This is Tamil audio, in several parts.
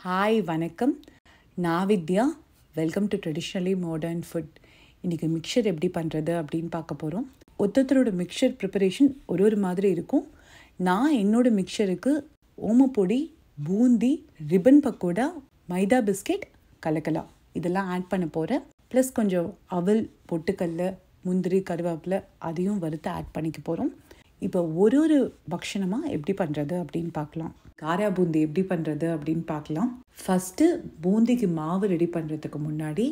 ஹாய் வணக்கம். நான் வித்யா. Welcome to traditionally modern food. இன்றைக்கி மிக்சர் எப்படி பண்ணுறது அப்படின்னு பார்க்க போகிறோம். ஒருத்தரோட மிக்சர் ப்ரிப்பரேஷன் ஒரு மாதிரி இருக்கும். நான் என்னோடய மிக்சருக்கு ஓமப்பொடி, பூந்தி, ரிப்பன் பக்கோடா, மைதா பிஸ்கெட், கலக்கலா இதெல்லாம் ஆட் பண்ண போகிறேன். ப்ளஸ் கொஞ்சம் அவல், பொட்டுக்கல்ல, முந்திரி, கருவேப்பிலை அதையும் வறுத்து ஆட் பண்ணிக்க போகிறோம். இப்போ ஒரு பக்ஷணமாக எப்படி பண்ணுறது அப்படின்னு பார்க்கலாம். காரா பூந்தி எப்படி பண்ணுறது அப்படின்னு பார்க்கலாம். ஃபஸ்ட்டு பூந்திக்கு மாவு ரெடி பண்ணுறதுக்கு முன்னாடி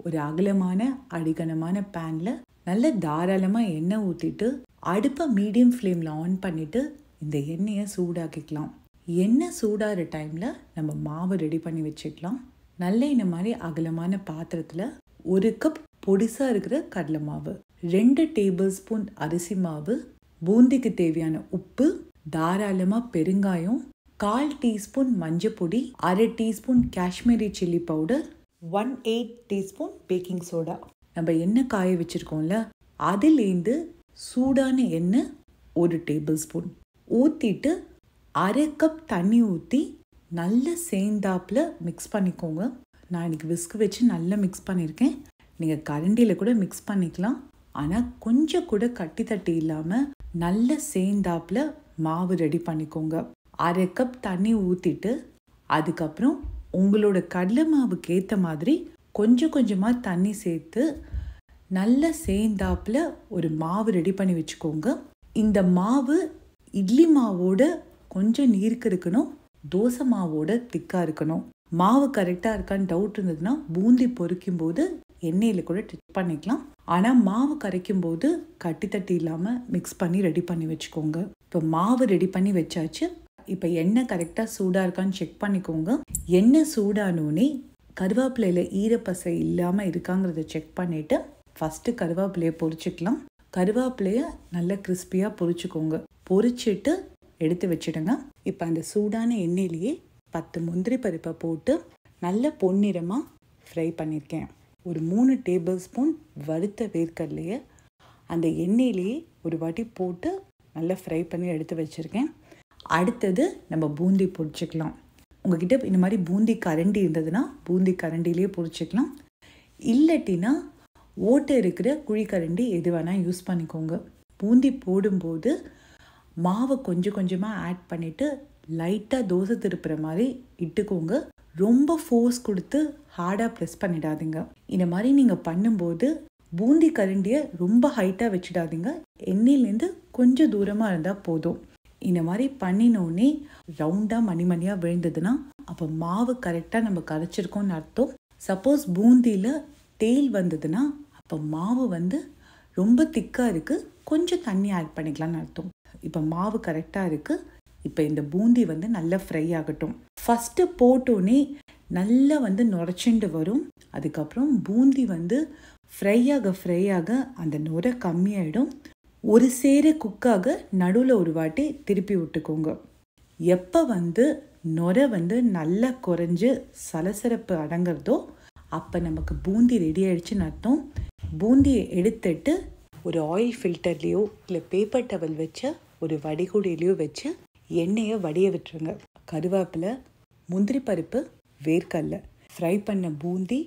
ஒரு அகலமான அடிகனமான பேனில் நல்ல தாராளமாக எண்ணெய் ஊற்றிட்டு அடுப்பை மீடியம் ஃப்ளேமில் ஆன் பண்ணிவிட்டு இந்த எண்ணெயை சூடாக்கிக்கலாம். எண்ணெய் சூடாகிற டைமில் நம்ம மாவு ரெடி பண்ணி வச்சுக்கலாம். நல்ல இந்த மாதிரி அகலமான பாத்திரத்தில் 1 கப் பொடிசாக இருக்கிற கடலை மாவு, 2 டேபிள் ஸ்பூன் அரிசி மாவு, பூந்திக்கு தேவையான உப்பு, தாராளமாக பெருங்காயம், 1/4 டீஸ்பூன் மஞ்சப்பொடி, 1/2 teaspoon Kashmiri chilli powder, 1/8 teaspoon baking soda. நம்ம எண்ணெய் காய வச்சுருக்கோம்ல, அதுலேருந்து சூடான எண்ணெய் 1 டேபிள் ஸ்பூன் ஊற்றிட்டு 1/2 கப் தண்ணி ஊற்றி நல்லா சேர்ந்தாப்பில் மிக்ஸ் பண்ணிக்கோங்க. நான் இன்றைக்கி விஸ்க் வச்சு நல்லா மிக்ஸ் பண்ணியிருக்கேன். நீங்கள் கரண்டியில் கூட மிக்ஸ் பண்ணிக்கலாம். ஆனால் கொஞ்சம் கூட கட்டி தட்டி இல்லாமல் நல்ல சேர்ந்தாப்பில் மாவு ரெடி பண்ணிக்கோங்க. 1/2 கப் தண்ணி ஊற்றிட்டு அதுக்கப்புறம் உங்களோட கடலை மாவுக்கு ஏற்ற மாதிரி கொஞ்சம் கொஞ்சமாக தண்ணி சேர்த்து நல்ல சேர்ந்தாப்பில் ஒரு மாவு ரெடி பண்ணி வச்சுக்கோங்க. இந்த மாவு இட்லி மாவோட கொஞ்சம் நீருக்கு இருக்கணும், தோசை மாவோட திக்காக இருக்கணும். மாவு கரெக்டாக இருக்கான்னு டவுட் இருந்ததுன்னா பூந்தி பொரிக்கும் போது எண்ணெயில் கூட டிப் பண்ணிக்கலாம். ஆனால் மாவு கரைக்கும் போது கட்டி தட்டி இல்லாமல் மிக்ஸ் பண்ணி ரெடி பண்ணி வச்சுக்கோங்க. இப்போ மாவு ரெடி பண்ணி வச்சாச்சு. இப்போ எண்ணெய் கரெக்டாக சூடாக இருக்கான்னு செக் பண்ணிக்கோங்க. எண்ணெய் சூடானோடனே கருவேப்பிலையில் ஈரப்பசை இல்லாமல் இருக்காங்கிறத செக் பண்ணிவிட்டு ஃபஸ்ட்டு கருவேப்பிலையை பொரிச்சிக்கலாம். கருவேப்பிலையை நல்லா கிறிஸ்பியாக பொரிச்சுக்கோங்க. பொரிச்சிட்டு எடுத்து வச்சுடுங்க. இப்போ அந்த சூடான எண்ணெயிலேயே 10 முந்திரி பருப்பை போட்டு நல்ல பொன்னிறமாக ஃப்ரை பண்ணியிருக்கேன். ஒரு 3 டேபிள் ஸ்பூன் வறுத்த வேர்க்கடலையை அந்த எண்ணெயிலேயே ஒரு வாட்டி போட்டு நல்லா ஃப்ரை பண்ணி எடுத்து வச்சுருக்கேன். அடுத்தது நம்ம பூந்தி பொரிச்சிக்கலாம். உங்ககிட்ட இந்த மாதிரி பூந்தி கரண்டி இருந்ததுன்னா பூந்தி கரண்டிலேயே பொரிச்சிக்கலாம். இல்லாட்டினா ஓட்டை இருக்கிற குழிக்கரண்டி எது வேணால் யூஸ் பண்ணிக்கோங்க. பூந்தி போடும்போது மாவை கொஞ்சம் கொஞ்சமாக ஆட் பண்ணிவிட்டு லைட்டாக தோசை திருப்புற மாதிரி இட்டுக்கோங்க. ரொம்ப ஃபோர்ஸ் கொடுத்து ஹார்டாக ப்ரெஸ் பண்ணிடாதீங்க. இந்த மாதிரி நீங்கள் பண்ணும்போது பூந்தி கரண்டியை ரொம்ப ஹைட்டாக வச்சிடாதீங்க. எண்ணெயிலேருந்து கொஞ்சம் தூரமாக இருந்தால் போதும். இந்த மாதிரி பண்ணினோடனே ரவுண்டாக மணிமணியாக விழுந்ததுன்னா அப்போ மாவு கரெக்டாக நம்ம கரைச்சிருக்கோம்னு அர்த்தம். சப்போஸ் பூந்தியில் தேல் வந்ததுன்னா அப்போ மாவு ரொம்ப திக்காக இருக்குது, கொஞ்சம் தண்ணி ஆட் பண்ணிக்கலாம்னு அர்த்தம். இப்போ மாவு கரெக்டாக இருக்குது. இப்போ இந்த பூந்தி நல்லா ஃப்ரை ஆகட்டும். ஃபஸ்ட்டு போட்டோன்னே நல்லா நுரைச்சிண்டு வரும். அதுக்கப்புறம் பூந்தி ஃப்ரை ஆக அந்த நுரை கம்மியாயிடும். ஒரு சேர குக்காக நடுவில் ஒரு வாட்டி திருப்பி விட்டுக்கோங்க. எப்போ நுரை நல்லா குறைஞ்சு சலசரப்பு அடங்கிறதோ அப்போ நமக்கு பூந்தி ரெடி ஆயிடுச்சுன்னு அர்த்தம். பூந்தியை எடுத்துட்டு ஒரு ஆயில் ஃபில்டர்லேயோ இல்லை பேப்பர் டவல் வச்ச ஒரு வடிகுடியிலையோ வச்சு எண்ணெயை வடிய விட்டுருங்க. கருவேப்பிலை, முந்திரி பருப்பு, வேர்க்கடலை, ஃப்ரை பண்ண பூந்தி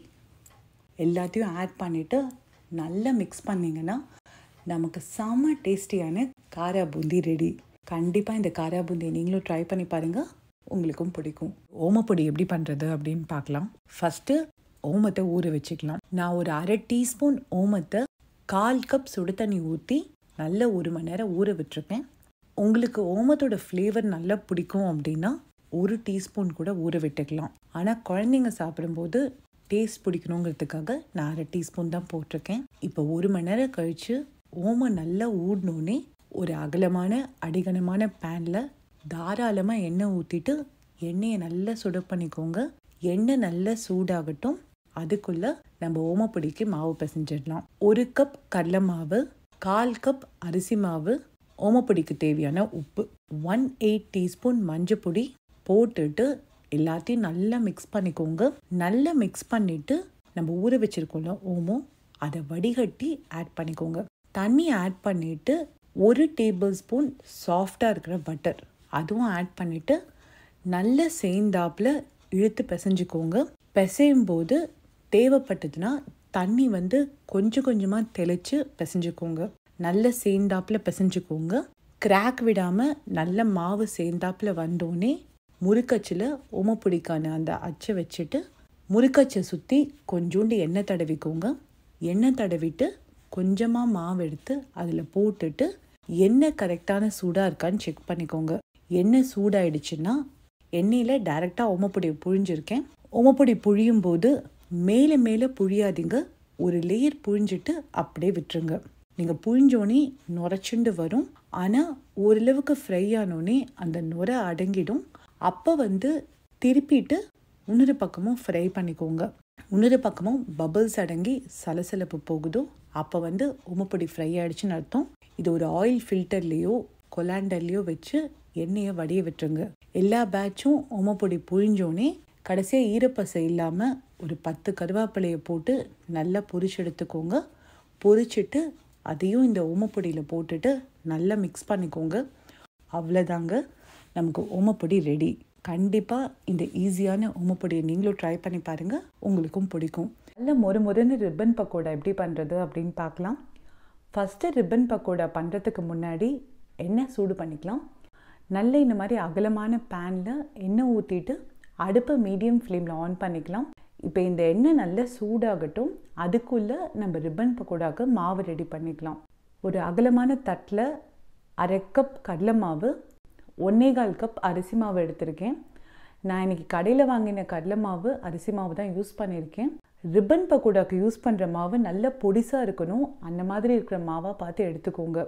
எல்லாத்தையும் ஆட் பண்ணிவிட்டு நல்லா மிக்ஸ் பண்ணிங்கன்னா நமக்கு செம்ம டேஸ்டியான காரா பூந்தி ரெடி. கண்டிப்பாக இந்த காரா பூந்தியை நீங்களும் ட்ரை பண்ணி பாருங்கள், உங்களுக்கும் பிடிக்கும். ஓமப்பொடி எப்படி பண்ணுறது அப்படின்னு பார்க்கலாம். ஃபஸ்ட்டு ஓமத்தை ஊற வச்சுக்கலாம். நான் ஒரு 1/2 டீஸ்பூன் ஓமத்தை 1/4 கப் சுடு தண்ணி ஊற்றி நல்லா 1 மணி நேரம் ஊற விட்டுருப்பேன். உங்களுக்கு ஓமத்தோட ஃப்ளேவர் நல்லா பிடிக்கும் அப்படின்னா 1 டீஸ்பூன் கூட ஊற விட்டுக்கலாம். ஆனால் குழந்தைங்க சாப்பிடும்போது டேஸ்ட் பிடிக்கணுங்கிறதுக்காக நான் 1/2 டீஸ்பூன் தான் போட்டிருக்கேன். இப்போ 1 மணி நேரம் கழித்து ஓமம் நல்லா ஊடினோடனே ஒரு அகலமான அடிகனமான பேனில் தாராளமாக எண்ணெய் ஊற்றிட்டு எண்ணெயை நல்லா சுட பண்ணிக்கோங்க. எண்ணெய் நல்லா சூடாகட்டும். அதுக்குள்ளே நம்ம ஓமப்பொடிக்கு மாவு பிசைஞ்சிடலாம். 1 கப் கடலை மாவு, 1/4 கப் அரிசி மாவு, ஓமப்பொடிக்கு தேவையான உப்பு, 1/8 டீஸ்பூன் மஞ்சப்பொடி போட்டுட்டு எல்லாத்தையும் நல்லா மிக்ஸ் பண்ணிக்கோங்க. நல்லா மிக்ஸ் பண்ணிவிட்டு நம்ம ஊற வச்சுருக்கோம்ல ஓமம், அதை வடிகட்டி ஆட் பண்ணிக்கோங்க. தண்ணி ஆட் பண்ணிவிட்டு 1 டேபிள் ஸ்பூன் சாஃப்டாக இருக்கிற பட்டர் அதுவும் ஆட் பண்ணிவிட்டு நல்ல சேர்ந்தாப்பில் இழுத்து பிசைஞ்சுக்கோங்க. பிசையும் போது தேவைப்பட்டதுன்னா தண்ணி வந்து கொஞ்சம் கொஞ்சமாக தெளித்து பிசைஞ்சுக்கோங்க. நல்ல சேர்ந்தாப்பில் பிசைஞ்சுக்கோங்க. கிராக் விடாமல் நல்ல மாவு சேர்ந்தாப்பில் வந்தோடனே முறுக்கச்சில் ஓமப்பொடிக்கான அந்த அச்சை வச்சுட்டு முறுக்கச்சை சுற்றி கொஞ்சோண்டு எண்ணெய் தடவிக்கோங்க. எண்ணெய் தடவிட்டு கொஞ்சமாக மாவு எடுத்து அதில் போட்டுட்டு எண்ணெய் கரெக்டான சூடாக இருக்கான்னு செக் பண்ணிக்கோங்க. எண்ணெய் சூடாயிடுச்சுன்னா எண்ணெயில் டைரெக்டாக ஓமப்பொடியை புழிஞ்சிருக்கேன். ஓமப்பொடி புழியும் போது மேலே மேலே புழியாதீங்க. ஒரு லேயர் புழிஞ்சிட்டு அப்படியே விட்டுருங்க. நீங்கள் புழிஞ்சோன்னே நுரைச்சுண்டு வரும். ஆனால் ஓரளவுக்கு ஃப்ரை ஆனோடனே அந்த நுரை அடங்கிடும். அப்போ வந்து திருப்பிட்டு இன்னொரு பக்கமும் ஃப்ரை பண்ணிக்கோங்க. இன்னொரு பக்கமும் பபிள்ஸ் அடங்கி சலசலப்பு போகுதோ அப்போ வந்து ஓமப்பொடி ஃப்ரை ஆகிடுச்சின்னு அர்த்தம். இது ஒரு ஆயில் ஃபில்டர்லேயோ கொலாண்டர்லேயோ வச்சு எண்ணெயை வடிய விட்டுருங்க. எல்லா பேட்சும் ஓமப்பொடி புழிஞ்சோன்னே கடைசியாக ஈரப்பசை இல்லாமல் ஒரு 10 கருவேப்பிலையை போட்டு நல்லா பொரிச்சு எடுத்துக்கோங்க. பொரிச்சிட்டு அதையும் இந்த ஓமப்பொடியில் போட்டுட்டு நல்லா மிக்ஸ் பண்ணிக்கோங்க. அவ்வளோதாங்க, நமக்கு ஓமப்பொடி ரெடி. கண்டிப்பாக இந்த ஈஸியான ஓமப்பொடியை நீங்களும் ட்ரை பண்ணி பாருங்கள், உங்களுக்கும் பிடிக்கும். நல்ல மொறுன்னு ரிப்பன் பக்கோடா எப்படி பண்ணுறது அப்படின்னு பார்க்கலாம். ஃபஸ்ட்டு ரிப்பன் பக்கோடா பண்ணுறதுக்கு முன்னாடி எண்ணெய் சூடு பண்ணிக்கலாம். நல்ல இந்த மாதிரி அகலமான பேனில் எண்ணெய் ஊற்றிட்டு அடுப்பை மீடியம் ஃப்ளேமில் ஆன் பண்ணிக்கலாம். இப்போ இந்த எண்ணெய் நல்லா சூடாகட்டும். அதுக்குள்ளே நம்ம ரிப்பன் பக்கோடாவுக்கு மாவு ரெடி பண்ணிக்கலாம். ஒரு அகலமான தட்டில் 1/2 கப் கடலை மாவு, 1/4 கப் அரிசி மாவு எடுத்திருக்கேன். நான் இன்றைக்கி கடையில் வாங்கின கடலை மாவு அரிசி மாவு தான் யூஸ் பண்ணியிருக்கேன். ரிப்பன் பக்கோடாவுக்கு யூஸ் பண்ணுற மாவு நல்ல பொடிசாக இருக்கணும். அந்த மாதிரி இருக்கிற மாவாக பார்த்து எடுத்துக்கோங்க.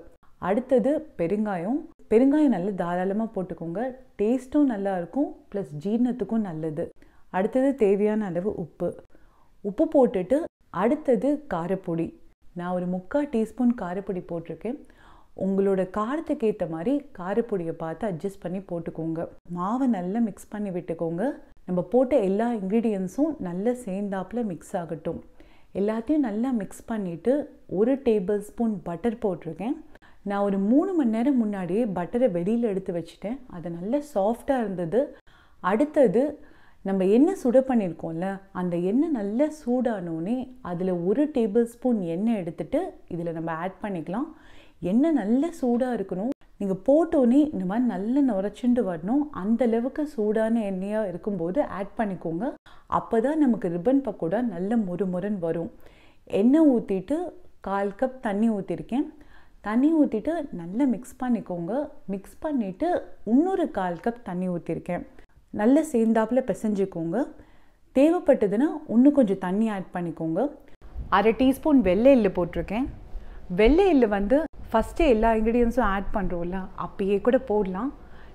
அடுத்தது பெருங்காயம் நல்லா தாராளமாக போட்டுக்கோங்க. டேஸ்ட்டும் நல்லாயிருக்கும், ப்ளஸ் ஜீரணத்துக்கும் நல்லது. அடுத்தது தேவையான அளவு உப்பு போட்டுட்டு அடுத்தது காரப்பொடி. நான் ஒரு 3/4 டீஸ்பூன் காரப்பொடி போட்டிருக்கேன். உங்களோட காரத்துக்கு ஏற்ற மாதிரி காரப்பொடியை பார்த்து அட்ஜஸ்ட் பண்ணி போட்டுக்கோங்க. மாவை நல்லா மிக்ஸ் பண்ணி விட்டுக்கோங்க. நம்ம போட்ட எல்லா இன்க்ரீடியன்ஸும் நல்லா சேர்ந்தாப்பில் மிக்ஸ் ஆகட்டும். எல்லாத்தையும் நல்லா மிக்ஸ் பண்ணிவிட்டு 1 டேபிள் ஸ்பூன் பட்டர் போட்டிருக்கேன். நான் ஒரு 3 மணி நேரம் முன்னாடியே பட்டரை வெளியில் எடுத்து வச்சுட்டேன். அது நல்லா சாஃப்டாக இருந்தது. அடுத்தது நம்ம எண்ணெய் சுட பண்ணியிருக்கோம்ல, அந்த எண்ணெய் நல்லா சூடானோடனே அதில் 1 டேபிள் ஸ்பூன் எண்ணெய் எடுத்துகிட்டு இதில் நம்ம ஆட் பண்ணிக்கலாம். எண்ணெய் நல்லா சூடாக இருக்கணும். நீங்கள் போட்டோன்னே இந்த மாதிரி நல்லா நுரைச்சுண்டு வரணும். அந்தளவுக்கு சூடான எண்ணெயாக இருக்கும்போது ஆட் பண்ணிக்கோங்க. அப்போ தான் நமக்கு ரிப்பன் பக்கோடா நல்ல மொறுன்னு வரும். எண்ணெய் ஊற்றிட்டு 1/4 கப் தண்ணி ஊற்றிருக்கேன். தண்ணி ஊற்றிட்டு நல்லா மிக்ஸ் பண்ணிக்கோங்க. மிக்ஸ் பண்ணிவிட்டு இன்னொரு 1/4 கப் தண்ணி ஊற்றிருக்கேன். நல்லா சேர்ந்தாப்பில் பிசைஞ்சிக்கோங்க. தேவைப்பட்டதுன்னா இன்னும் கொஞ்சம் தண்ணி ஆட் பண்ணிக்கோங்க. 1/2 டீஸ்பூன் வெள்ளை எள்ளு போட்டிருக்கேன். வெள்ளை எள்ளு வந்து ஃபஸ்ட்டு எல்லா இன்க்ரீடியன்ஸும் ஆட் பண்ணுறோம்ல, அப்பயே கூட போடலாம்.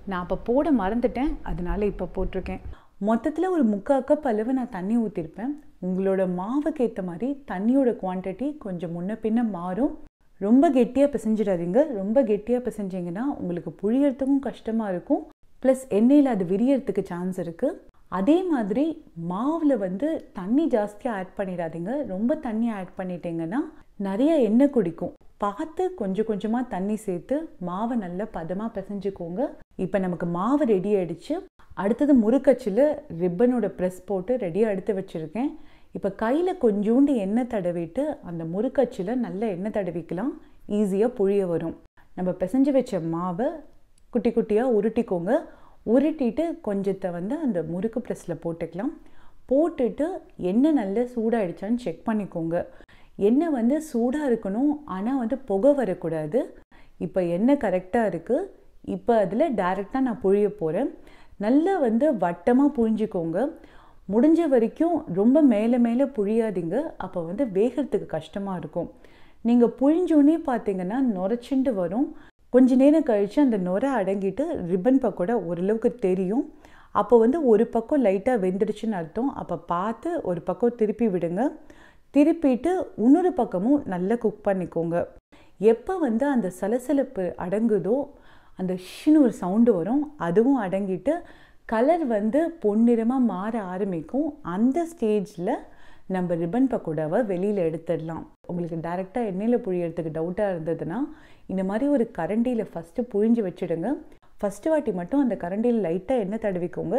நான் அப்போ போட மறந்துட்டேன், அதனால இப்போ போட்டிருக்கேன். மொத்தத்தில் ஒரு 3/4 கப் அளவு நான் தண்ணி ஊற்றிருப்பேன். உங்களோட மாவுக்கு ஏற்ற மாதிரி தண்ணியோட குவான்டிட்டி கொஞ்சம் முன்ன பின்ன மாறும். ரொம்ப கெட்டியாக பிசைஞ்சிடாதீங்க. ரொம்ப கெட்டியாக பிசைஞ்சிங்கன்னா உங்களுக்கு புழியறதுக்கும் கஷ்டமாக இருக்கும், ப்ளஸ் எண்ணெயில் அது விரியறதுக்கு சான்ஸ் இருக்குது. அதே மாதிரி மாவில் வந்து தண்ணி ஜாஸ்தியாக ஆட் பண்ணிடாதீங்க. ரொம்ப தண்ணி ஆட் பண்ணிட்டீங்கன்னா நிறைய எண்ணெய் குடிக்கும். பார்த்து கொஞ்சம் கொஞ்சமாக தண்ணி சேர்த்து மாவை நல்லா பதமாக பிசைஞ்சுக்கோங்க. இப்போ நமக்கு மாவு ரெடி ஆகிடுச்சு. அடுத்தது முறுக்கச்சில் ரிப்பனோட ப்ரெஸ் போட்டு ரெடியாக எடுத்து வச்சுருக்கேன். இப்போ கையில் கொஞ்சோண்டு எண்ணெய் தடவிட்டு அந்த முறுக்கச்சில் நல்ல எண்ணெய் தடவிக்கலாம். ஈஸியாக புழிய வரும். நம்ம பிசைஞ்சு வச்ச மாவை குட்டி குட்டியாக உருட்டிக்கோங்க. உருட்டிட்டு கொஞ்சத்தை வந்து அந்த முறுக்கு ப்ரெஸ்ஸில் போட்டுக்கலாம். போட்டுட்டு எண்ணெய் நல்லா சூடாகிடுச்சான்னு செக் பண்ணிக்கோங்க. எண்ணெய் வந்து சூடாக இருக்கணும், ஆனால் வந்து புகை வரக்கூடாது. இப்போ எண்ணெய் கரெக்டாக இருக்குது. இப்போ அதில் டைரெக்டாக நான் புழிய போகிறேன். நல்லா வந்து வட்டமாக புழிஞ்சிக்கோங்க. முடிஞ்ச வரைக்கும் ரொம்ப மேலே மேலே புழியாதீங்க, அப்போ வந்து வேகிறதுக்கு கஷ்டமாக இருக்கும். நீங்கள் புழிஞ்சோன்னே பார்த்தீங்கன்னா நுரைச்சுண்டு வரும். கொஞ்ச நேரம் கழித்து அந்த நுரை அடங்கிட்டு ரிப்பன் பக்கோடா ஓரளவுக்கு தெரியும். அப்போ வந்து ஒரு பக்கம் லைட்டாக வெந்துடுச்சுன்னு அர்த்தம். அப்போ பார்த்து ஒரு பக்கம் திருப்பி விடுங்க. திருப்பிட்டு இன்னொரு பக்கமும் நல்லா குக் பண்ணிக்கோங்க. எப்போ வந்து அந்த சலசலப்பு அடங்குதோ அந்த ஷின்னு ஒரு சவுண்டு வரும், அதுவும் அடங்கிட்டு கலர் வந்து பொன்னிறமாக மாற ஆரம்பிக்கும். அந்த ஸ்டேஜில் நம்ம ரிப்பன் பக்கோடாவை வெளியில் எடுத்துடலாம். உங்களுக்கு டைரெக்டாக எண்ணெயில் புழியறதுக்கு டவுட்டாக இருந்ததுன்னா இந்த மாதிரி ஒரு கரண்டியில் ஃபஸ்ட்டு புழிஞ்சு வச்சுடுங்க. ஃபஸ்ட்டு வாட்டி மட்டும் அந்த கரண்டியில் லைட்டாக எண்ணெய் தடவிக்கோங்க.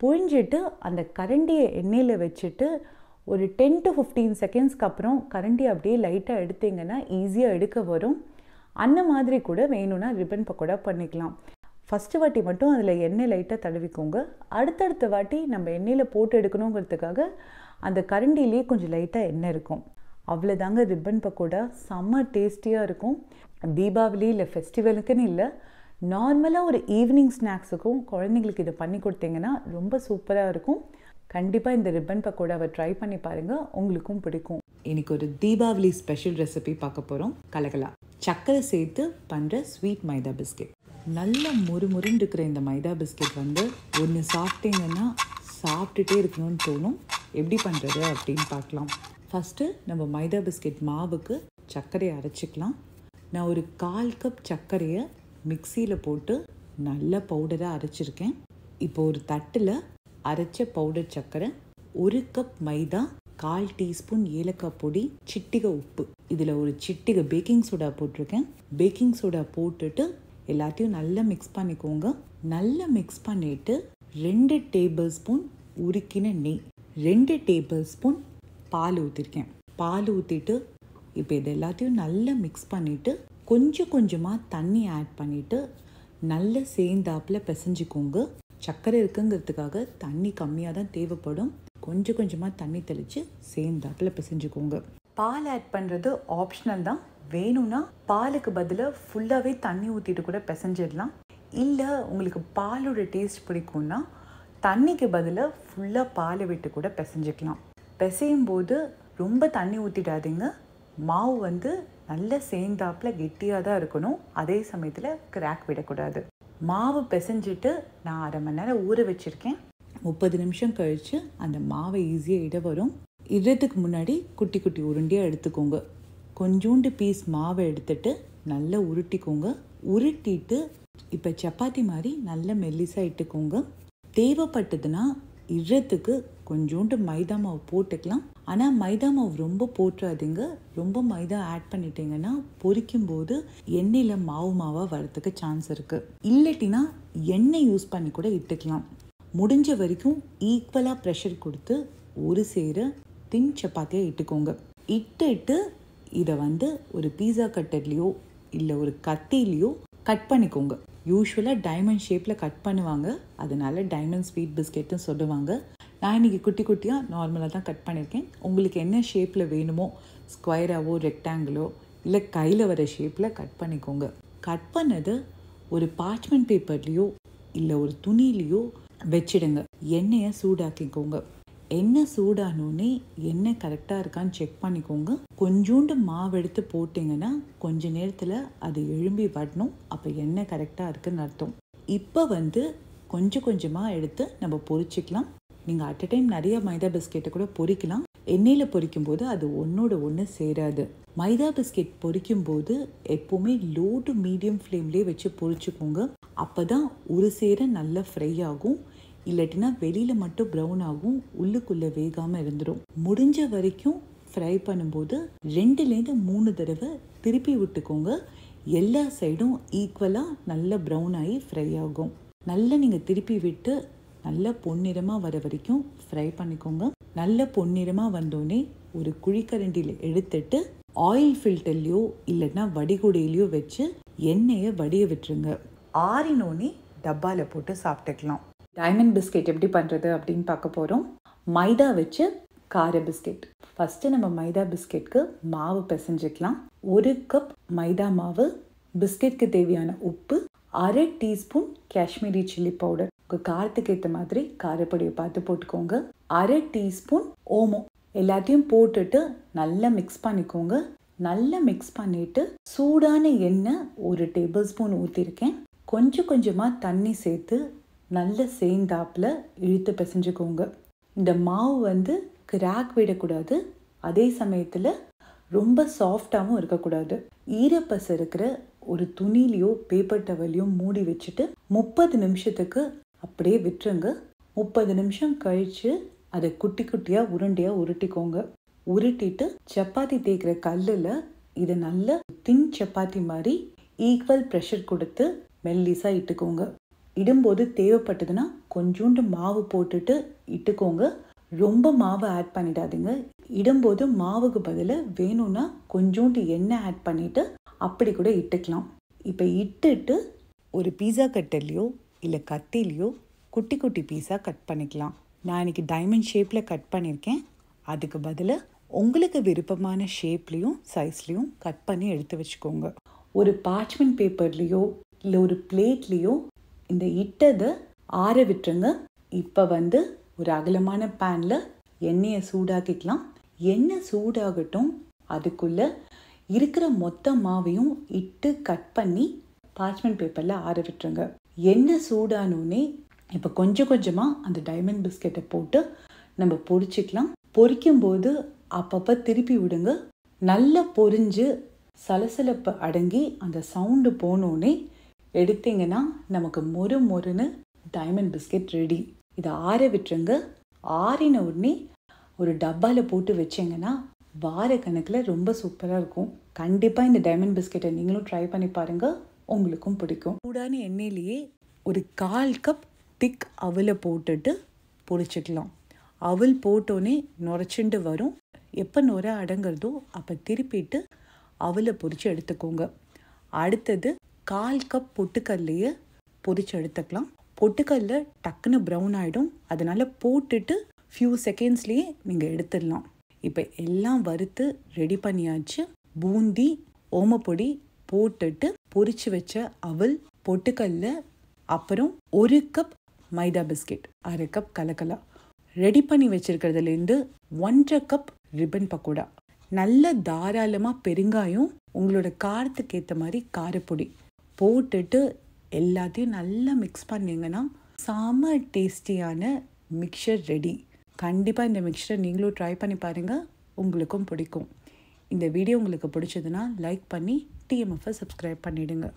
புழிஞ்சிட்டு அந்த கரண்டியை எண்ணெயில் வச்சுட்டு ஒரு 10 to 15 செகண்ட்ஸ்க்கு அப்புறம் கரண்டி அப்படியே லைட்டாக எடுத்தீங்கன்னா ஈஸியாக எடுக்க வரும். அந்த மாதிரி கூட வேணும்னா ரிப்பன் பக்கோடா பண்ணிக்கலாம். ஃபஸ்ட்டு வாட்டி மட்டும் அதில் எண்ணெய் லைட்டாக தடவிக்கோங்க. அடுத்தடுத்த வாட்டி நம்ம எண்ணெயில் போட்டு எடுக்கணுங்கிறதுக்காக அந்த கரண்டிலேயே கொஞ்சம் லைட்டாக எண்ணெய் இருக்கும். அவ்வளோதாங்க ரிப்பன் பக்கோடா. செம்ம டேஸ்டியாக இருக்கும். தீபாவளி இல்லை ஃபெஸ்டிவலுக்குன்னு இல்லை, நார்மலாக ஒரு ஈவினிங் ஸ்நாக்ஸுக்கும் குழந்தைங்களுக்கு இதை பண்ணி கொடுத்தீங்கன்னா ரொம்ப சூப்பராக இருக்கும். கண்டிப்பாக இந்த ரிப்பன் பக்கோடாவை ட்ரை பண்ணி பாருங்கள், உங்களுக்கும் பிடிக்கும். இன்றைக்கி ஒரு தீபாவளி ஸ்பெஷல் ரெசிபி பார்க்க போகிறோம். கலகலா சர்க்கரை சேர்த்து பண்ணுற ஸ்வீட் மைதா பிஸ்கெட். நல்ல முறுமுறுன்னு இருக்கிற இந்த மைதா பிஸ்கெட் ஒன்று சாப்பிட்டீங்கன்னா சாப்பிட்டுட்டே இருக்கணும்னு தோணும். எப்படி பண்ணுறது அப்படின்னு பார்க்கலாம். ஃபஸ்ட்டு நம்ம மைதா பிஸ்கெட் மாவுக்கு சர்க்கரையை அரைச்சிக்கலாம். நான் ஒரு 1/4 கப் சர்க்கரையை மிக்சியில் போட்டு நல்ல பவுடராக அரைச்சிருக்கேன். இப்போ ஒரு தட்டில் அரைச்ச பவுடர் சர்க்கரை, 1 கப் மைதா, 1/4 டீஸ்பூன் ஏலக்காய் பொடி, சிட்டிகை உப்பு, இதில் ஒரு சிட்டிகை பேக்கிங் சோடா போட்டிருக்கேன். பேக்கிங் சோடா போட்டுட்டு எல்லாத்தையும் நல்லா மிக்ஸ் பண்ணிக்கோங்க. நல்லா மிக்ஸ் பண்ணிவிட்டு 2 டேபிள் ஸ்பூன் உருக்கின நெய், 2 டேபிள் ஸ்பூன் பால் ஊற்றிருக்கேன். பால் ஊற்றிட்டு இப்போ இது எல்லாத்தையும் நல்லா மிக்ஸ் பண்ணிவிட்டு கொஞ்சம் கொஞ்சமாக தண்ணி ஆட் பண்ணிவிட்டு நல்லா சேர்ந்தாப்பில் பிசைஞ்சிக்கோங்க. சர்க்கரை இருக்குங்கிறதுக்காக தண்ணி கம்மியாக தான் தேவைப்படும். கொஞ்சம் கொஞ்சமாக தண்ணி தெளித்து சேர்ந்தாப்பில் பிசைஞ்சிக்கோங்க. பால் ஆட் பண்ணுறது ஆப்ஷனல் தான். வேணும்னா பாலுக்கு பதிலாக ஃபுல்லாகவே தண்ணி ஊற்றிட்டு கூட பிசைஞ்சிடலாம். இல்லை உங்களுக்கு பாலோட டேஸ்ட் பிடிக்கும்னா தண்ணிக்கு பதிலாக ஃபுல்லாக பாலை விட்டு கூட பிசைஞ்சிக்கலாம். பிசையும் போது ரொம்ப தண்ணி ஊற்றிடாதீங்க. மாவு நல்லா சேர்ந்தாப்பில் கெட்டியாக தான் இருக்கணும். அதே சமயத்தில் கிராக் விடக்கூடாது. மாவு பிசைஞ்சிட்டு நான் 1/2 மணி நேரம் ஊற வச்சுருக்கேன். 30 நிமிஷம் கழித்து அந்த மாவை ஈஸியாக இட வரும். இடத்துக்கு முன்னாடி குட்டி குட்டி உருண்டியாக எடுத்துக்கோங்க. கொஞ்சோண்டு பீஸ் மாவை எடுத்துட்டு நல்லா உருட்டிக்கோங்க. உருட்டிட்டு இப்போ சப்பாத்தி மாதிரி நல்ல மெல்லிசாக இட்டுக்கோங்க. தேவைப்பட்டதுன்னா இடத்துக்கு கொஞ்சோண்டு மைதா மாவு போட்டுக்கலாம். ஆனால் மைதா மாவு ரொம்ப போட்டுறாதீங்க. ரொம்ப மைதா ஆட் பண்ணிட்டீங்கன்னா பொரிக்கும் போது எண்ணெயில் மாவாக வரதுக்கு சான்ஸ் இருக்குது. இல்லட்டினா எண்ணெய் யூஸ் பண்ணி கூட இட்டுக்கலாம். முடிஞ்ச வரைக்கும் ஈக்குவலாக ப்ரெஷர் கொடுத்து ஒரு சேர தின் சப்பாத்தியாக இட்டுக்கோங்க. இட்டுட்டு இதை ஒரு பீஸா கட்டர்லேயோ இல்லை ஒரு கத்திலேயோ கட் பண்ணிக்கோங்க. யூஸ்வலாக டைமண்ட் ஷேப்பில் கட் பண்ணுவாங்க, அதனால டைமண்ட் ஸ்வீட் பிஸ்கெட்னு சொல்லுவாங்க. நான் இன்றைக்கி குட்டி குட்டியாக நார்மலாக தான் கட் பண்ணியிருக்கேன். உங்களுக்கு என்ன ஷேப்பில் வேணுமோ, ஸ்கொயராகவோ ரெக்டாங்கிளோ இல்லை கையில் வர ஷேப்பில் கட் பண்ணிக்கோங்க. கட் பண்ணது ஒரு பார்ச்மெண்ட் பேப்பர்லேயோ இல்லை ஒரு துணிலேயோ வச்சிடுங்க. எண்ணெயை சூடாக்கிக்கோங்க. எண்ணெய் சூடானோடனே எண்ணெய் கரெக்டாக இருக்கான்னு செக் பண்ணிக்கோங்க. கொஞ்சோண்டு மாவு எடுத்து போட்டிங்கன்னா கொஞ்ச நேரத்தில் அது எழும்பி வரணும். அப்போ எண்ணெய் கரெக்டாக இருக்குன்னு அர்த்தம். இப்போ கொஞ்சம் கொஞ்சமாக எடுத்து நம்ம பொரிச்சிக்கலாம். நீங்கள் அட் அ டைம் நிறைய மைதா பிஸ்கெட்டை கூட பொரிக்கலாம். எண்ணெயில் பொரிக்கும் போது அது ஒன்றோட ஒன்று சேராது. மைதா பிஸ்கெட் பொரிக்கும் போது எப்போவுமே லோ டு மீடியம் ஃப்ளேம்லேயே வச்சு பொரிச்சுக்கோங்க. அப்போ தான் ஒரு சேர நல்லா ஃப்ரை ஆகும். இல்லாட்டினா வெளியில் மட்டும் ப்ரௌன் ஆகும், உள்ளுக்குள்ளே வேகாமல் இருந்துடும். முடிஞ்ச வரைக்கும் ஃப்ரை பண்ணும்போது 2-3 தடவை திருப்பி விட்டுக்கோங்க. எல்லா சைடும் ஈக்குவலாக நல்லா ப்ரௌன் ஆகி ஃப்ரை ஆகும். நல்லா நீங்கள் திருப்பி விட்டு நல்லா பொன்னிறமாக வர வரைக்கும் ஃப்ரை பண்ணிக்கோங்க. நல்ல பொன்னிறமாக வந்தோடனே ஒரு குழிக்கரண்டியில் எடுத்துட்டு ஆயில் ஃபில்டர்லையோ இல்லைன்னா வடிகுடையிலையோ வச்சு எண்ணெயை வடிய விட்டுருங்க. ஆறினோடனே டப்பாவில் போட்டு சாப்பிட்டுக்கலாம். டைமண்ட் பிஸ்கெட் எப்படி பண்ணுறது அப்படின்னு பார்க்க போகிறோம். மைதா வச்சு கார பிஸ்கெட். ஃபஸ்ட்டு நம்ம மைதா பிஸ்கெட்க்கு மாவு பிசைஞ்சிக்கலாம். 1 கப் மைதா மாவு, பிஸ்கெட்க்கு தேவையான உப்பு, 1/2 டீஸ்பூன் காஷ்மீரி சில்லி பவுடர். உங்கள் காரத்துக்கு ஏற்ற மாதிரி காரப்பொடியை பார்த்து போட்டுக்கோங்க. 1/2 டீஸ்பூன் ஓமம். எல்லாத்தையும் போட்டுட்டு நல்லா மிக்ஸ் பண்ணிக்கோங்க. நல்லா மிக்ஸ் பண்ணிவிட்டு சூடான எண்ணெய் 1 டேபிள் ஸ்பூன் ஊற்றிருக்கேன். கொஞ்சம் கொஞ்சமாக தண்ணி சேர்த்து நல்ல சேர்ந்தாப்பில் இழுத்து பிசைஞ்சுக்கோங்க. இந்த மாவு கிராக் விடக்கூடாது, அதே சமயத்தில் ரொம்ப சாஃப்டாகவும் இருக்கக்கூடாது. ஈரப்பசை இருக்கிற ஒரு துணிலையோ பேப்பர் டவலையோ மூடி வச்சுட்டு 30 நிமிஷத்துக்கு அப்படியே விட்டுருங்க. 30 நிமிஷம் கழித்து அதை குட்டி குட்டியாக உருண்டையாக உருட்டிக்கோங்க. உருட்டிட்டு சப்பாத்தி தேய்க்கிற கல்லில் இதை நல்ல தின் சப்பாத்தி மாதிரி ஈக்குவல் ப்ரெஷர் கொடுத்து மெல்லிஸாக இட்டுக்கோங்க. இடும்போது தேவைப்பட்டதுன்னா கொஞ்சோண்டு மாவு போட்டுட்டு இட்டுக்கோங்க. ரொம்ப மாவு ஆட் பண்ணிடாதீங்க. இடும்போது மாவுக்கு பதிலாக வேணும்னா கொஞ்சோண்டு எண்ணெய் ஆட் பண்ணிவிட்டு அப்படி கூட இட்டுக்கலாம். இப்போ இட்டுட்டு ஒரு பீஸா கட்டர்லையோ இல்லை கத்திலையோ குட்டி குட்டி பீஸாக கட் பண்ணிக்கலாம். நான் இன்றைக்கி டைமண்ட் ஷேப்பில் கட் பண்ணியிருக்கேன். அதுக்கு பதிலாக உங்களுக்கு விருப்பமான ஷேப்லேயும் சைஸ்லேயும் கட் பண்ணி எடுத்து வச்சுக்கோங்க. ஒரு பார்ச்மெண்ட் பேப்பர்லேயோ இல்லை ஒரு பிளேட்லேயோ இந்த இட்டதை ஆற விட்டுருங்க. இப்போ ஒரு அகலமான பேனில் எண்ணெயை சூடாக்கிக்கலாம். எண்ணெய் சூடாகட்டும். அதுக்குள்ளே இருக்கிற மொத்த மாவையும் இட்டு கட் பண்ணி பார்ச்மெண்ட் பேப்பரில் ஆற விட்டுருங்க. எண்ணெய் சூடானோடனே இப்போ கொஞ்சம் கொஞ்சமாக அந்த டைமண்ட் பிஸ்கெட்டை போட்டு நம்ம பொரிச்சிக்கலாம். பொரிக்கும்போது அப்பப்போ திருப்பி விடுங்க. நல்லா பொரிஞ்சு சலசலப்பு அடங்கி அந்த சவுண்டு போனோடனே எடுத்திங்கன்னா நமக்கு மொறுன்னு டைமண்ட் பிஸ்கெட் ரெடி. இதை ஆற விட்டுருங்க. ஆறின உடனே ஒரு டப்பாவில் போட்டு வச்சிங்கன்னா வார கணக்கில் ரொம்ப சூப்பராக இருக்கும். கண்டிப்பாக இந்த டைமண்ட் பிஸ்கெட்டை நீங்களும் ட்ரை பண்ணி பாருங்கள், உங்களுக்கும் பிடிக்கும். சூடான எண்ணெயிலேயே ஒரு 1/4 கப் திக் அவலை போட்டுட்டு பொரிச்சிக்கலாம். அவல் போட்டோன்னே நுரைச்சிண்டு வரும். எப்போ நுரை அடங்குறதோ அப்போ திருப்பிட்டு அவலை பொரித்து எடுத்துக்கோங்க. அடுத்தது 1/4 கப் பொட்டுக்கல்லையை பொரித்து எடுத்துக்கலாம். பொட்டுக்கல்ல டக்குன்னு ப்ரௌன் ஆகிடும். அதனால் போட்டுட்டு ஃபியூ செகண்ட்ஸ்லேயே நீங்கள் எடுத்துடலாம். இப்போ எல்லாம் வறுத்து ரெடி பண்ணியாச்சு. பூந்தி ஓமப்பொடி போட்டுட்டு பொரிச்சு வச்ச அவல், பொட்டுக்கல்ல, அப்புறம் 1 கப் மைதா பிஸ்கெட், 1/2 கப் கலக்கலா ரெடி பண்ணி வச்சிருக்கிறதுலேருந்து 1/2 கப் ரிப்பன் பக்கோடா, நல்ல தாராளமாக பெருங்காயம், உங்களோட காரத்துக்கு ஏற்ற மாதிரி காரப்பொடி போட்டுட்டு எல்லாத்தையும் நல்லா மிக்ஸ் பண்ணிங்கன்னா செம டேஸ்டியான மிக்சர் ரெடி. கண்டிப்பாக இந்த மிக்சரை நீங்களும் ட்ரை பண்ணி பாருங்கள், உங்களுக்கும் பிடிக்கும். இந்த வீடியோ உங்களுக்கு பிடிச்சதுன்னா லைக் பண்ணி டிஎம்எஃப்பை சப்ஸ்கிரைப் பண்ணிவிடுங்க.